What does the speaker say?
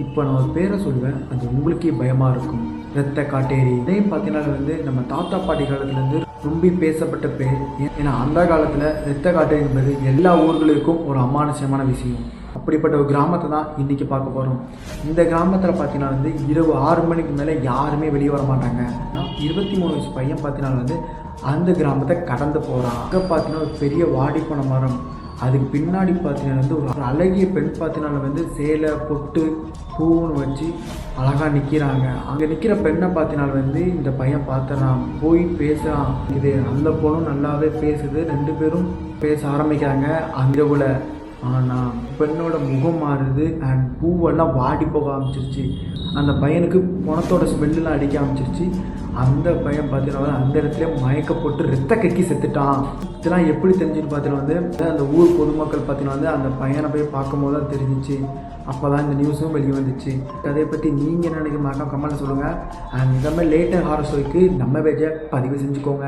இப்போ நான் ஒரு பேரை சொல்லுவேன், அது உங்களுக்கே பயமாக இருக்கும். இரத்த காட்டேரி. இதையும் பார்த்தீங்கன்னா நம்ம தாத்தா பாட்டி காலத்துலேருந்து ரொம்ப பேசப்பட்ட பேர். ஏன்னா அந்த காலத்தில் இரத்த காட்டேரி என்பது எல்லா ஊர்களுக்கும் ஒரு அமானுஷ்யமான விஷயம். அப்படிப்பட்ட ஒரு கிராமத்தை தான் இன்றைக்கி பார்க்க போகிறோம். இந்த கிராமத்தில் பார்த்தீங்கன்னா இரவு 6 மணிக்கு மேலே யாருமே வெளியே வர மாட்டாங்க. 23 வயசு பையன் பார்த்தீங்கன்னா அந்த கிராமத்தை கடந்து போகிறான். அங்கே பார்த்தீங்கன்னா ஒரு பெரிய வாடிப்போன மரம், அதுக்கு பின்னாடி பார்த்தீங்கன்னா ஒரு அழகிய பெண் பார்த்தீங்கன்னா சேலை பொட்டு பூன்னு வச்சு அழகாக நிற்கிறாங்க. அங்கே நிற்கிற பெண்ணை பார்த்தீங்கன்னா இந்த பையன் பார்த்துறான், போய் பேசுகிறான். இது அந்த பொண்ணும் நல்லாவே பேசுது. 2 பேரும் பேச ஆரம்பிக்கிறாங்க அந்த இரவில். ஆனால் பெண்ணோட முகம் மாறுது அண்ட் பூவெல்லாம் வாடி போக ஆரம்பிச்சிருச்சு. அந்த பையனுக்கு பணத்தோட ஸ்மெல்லாம் அடிக்க ஆரம்பிச்சிருச்சு. அந்த பையன் பார்த்தீங்கன்னா அந்த இடத்துல மயக்கப்பட்டு ரத்த கக்கி செத்துட்டான். இதெல்லாம் எப்படி தெரிஞ்சுன்னு பார்த்தீங்கன்னா அந்த ஊர் பொதுமக்கள் பார்த்தீங்கன்னா அந்த பையனை போய் பார்க்கும்போது தான் தெரிஞ்சிச்சு. அப்போ தான் இந்த நியூஸும் வெளியே வந்துச்சு. கதையை பற்றி நீங்கள் என்ன நினைக்க மாட்டோம் கமெண்ட்டில் சொல்லுங்கள். அண்ட் இந்த மாதிரி லேட்டர் ஹாரர் ஸ்டோரிக்கு நம்ம பேஜை பதிவு செஞ்சுக்கோங்க.